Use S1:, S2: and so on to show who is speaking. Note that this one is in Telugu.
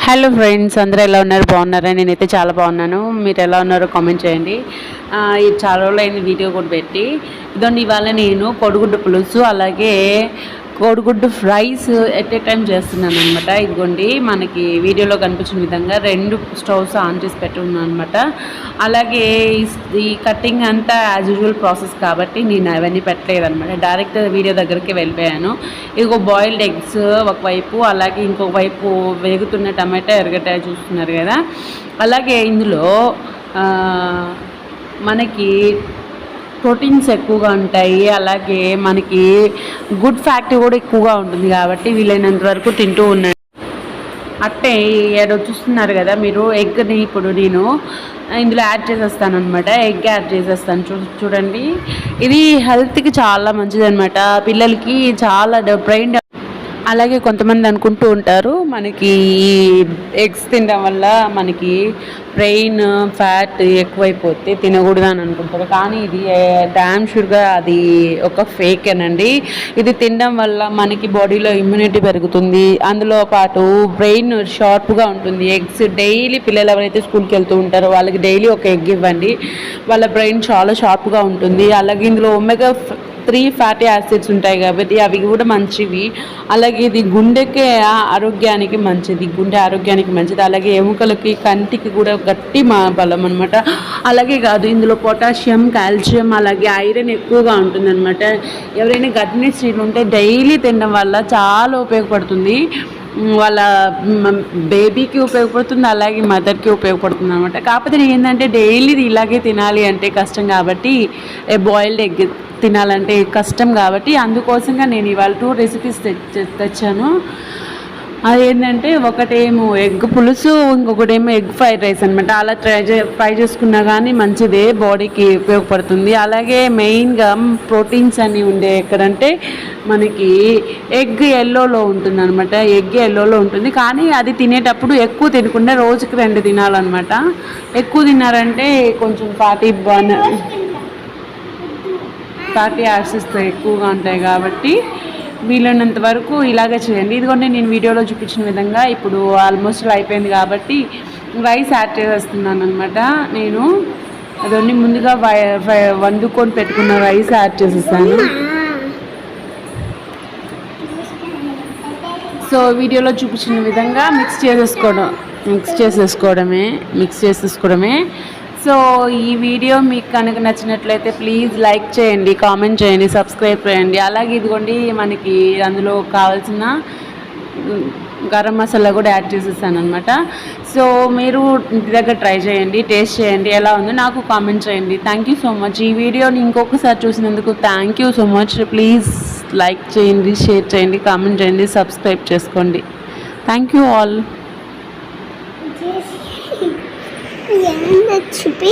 S1: హలో ఫ్రెండ్స్, అందరూ ఎలా ఉన్నారు? బాగున్నారా? నేనైతే చాలా బాగున్నాను. మీరు ఎలా ఉన్నారో కామెంట్ చేయండి. ఇది చాలా రోజులు అయింది వీడియో కూడా పెట్టి. ఇదండి, ఇవాళ నేను కోడిగుడ్డు పులుసు అలాగే కోడిగుడ్డు ఫ్రైస్ ఎట్ ఏ టైం చేస్తున్నాను అనమాట. ఇదిగోండి, మనకి వీడియోలో కనిపించిన విధంగా 2 స్టవ్స్ ఆన్ చేసి పెట్టుకున్నాను అనమాట. అలాగే ఈ కటింగ్ అంతా యాజ్ యూజువల్ ప్రాసెస్ కాబట్టి నేను అవన్నీ పెట్టలేదు అనమాట. డైరెక్ట్ వీడియో దగ్గరికి వెళ్ళిపోయాను. ఇదిగో బాయిల్డ్ ఎగ్స్ ఒకవైపు, అలాగే ఇంకొక వైపు వేగుతున్న టమాటా ఎరగడ్డ చూస్తున్నారు కదా. అలాగే ఇందులో మనకి ప్రోటీన్స్ ఎక్కువగా ఉంటాయి, అలాగే మనకి గుడ్ ఫ్యాక్ట్ కూడా ఎక్కువగా ఉంటుంది కాబట్టి వీలైనంత వరకు తింటూ ఉన్నాను. అట్టే ఏదో చూస్తున్నారు కదా మీరు, ఎగ్ని ఇప్పుడు నేను ఇందులో యాడ్ చేసేస్తాను అనమాట. ఎగ్ యాడ్ చేసేస్తాను. చూడండి, ఇది హెల్త్కి చాలా మంచిది అనమాట. పిల్లలకి చాలా బ్రెయిన్. అలాగే కొంతమంది అనుకుంటూ ఉంటారు మనకి ఎగ్స్ తినడం వల్ల మనకి బ్రెయిన్ ఫ్యాట్ ఎక్కువైపోతే తినకూడదు అని అనుకుంటారు. కానీ ఇది డామ్ షూర్గా అది ఒక ఫేకేనండి. ఇది తినడం వల్ల మనకి బాడీలో ఇమ్యూనిటీ పెరుగుతుంది, అందులో పాటు బ్రెయిన్ షార్ప్గా ఉంటుంది. ఎగ్స్ డైలీ పిల్లలు ఎవరైతే స్కూల్కి వెళ్తూ ఉంటారో వాళ్ళకి డైలీ ఒక ఎగ్ ఇవ్వండి, వాళ్ళ బ్రెయిన్ చాలా షార్ప్గా ఉంటుంది. అలాగే ఇందులో ఒమేగా 3 ఫ్యాటీ యాసిడ్స్ ఉంటాయి కాబట్టి అవి కూడా మంచివి. అలాగే ఇది గుండెకి ఆరోగ్యానికి మంచిది, గుండె ఆరోగ్యానికి మంచిది. అలాగే ఎముకలకి, కంటికి కూడా గట్టి బలం అనమాట. అలాగే కాదు, ఇందులో పొటాషియం, కాల్షియం, అలాగే ఐరన్ ఎక్కువగా ఉంటుందన్నమాట. ఎవరైనా గర్భిణీ స్త్రీలు ఉంటే డైలీ తినడం వల్ల చాలా ఉపయోగపడుతుంది. వాళ్ళ బేబీకి ఉపయోగపడుతుంది, అలాగే మదర్కి ఉపయోగపడుతుంది అనమాట. కాకపోతే ఏంటంటే డైలీ ఇలాగే తినాలి అంటే కష్టం కాబట్టి, బాయిల్డ్ ఎగ్ తినాలంటే కష్టం కాబట్టి అందుకోసంగా నేను ఇవాళ 2 రెసిపీస్ తెచ్చాను. అదేంటంటే ఒకటేమో ఎగ్ పులుసు, ఇంకొకటేమో ఎగ్ ఫ్రైడ్ రైస్ అనమాట. అలా ఫ్రై చేసుకున్నా కానీ మంచిదే, బాడీకి ఉపయోగపడుతుంది. అలాగే మెయిన్గా ప్రోటీన్స్ అన్నీ ఉండే ఎక్కడంటే మనకి ఎగ్ ఎల్లోలో ఉంటుంది అనమాట. ఎగ్ ఎల్లోలో ఉంటుంది, కానీ అది తినేటప్పుడు ఎక్కువ తినకుండా రోజుకి 2 తినాలన్నమాట. ఎక్కువ తిన్నారంటే కొంచెం ఫ్యాటీ యాసిడ్స్ ఎక్కువగా ఉంటాయి కాబట్టి వీలైనంత వరకు ఇలాగే చేయండి. ఇదిగోండి, నేను వీడియోలో చూపించిన విధంగా ఇప్పుడు ఆల్మోస్ట్ అయిపోయింది కాబట్టి రైస్ యాడ్ చేసేస్తున్నాను అనమాట. నేను అదన్నీ ముందుగా వండుకొని పెట్టుకున్న రైస్ యాడ్ చేసేసాను. సో వీడియోలో చూపించిన విధంగా మిక్స్ చేసేసుకోవడమే. సో ఈ వీడియో మీకు కనుక నచ్చినట్లయితే ప్లీజ్ లైక్ చేయండి, కామెంట్ చేయండి, సబ్స్క్రైబ్ చేయండి. అలాగే ఇదిగోండి, మనకి అందులో కావాల్సిన గరం మసాలా కూడా యాడ్ చేసేసాను అనమాట. సో మీరు ఇంటి దగ్గర ట్రై చేయండి, టేస్ట్ చేయండి, ఎలా ఉందో నాకు కామెంట్ చేయండి. Thank you so much. ఈ వీడియోని ఇంకొకసారి చూసినందుకు thank you so much. Please like చేయండి, షేర్ చేయండి, కామెంట్ చేయండి, సబ్స్క్రైబ్ చేసుకోండి. Thank you all.
S2: చూపి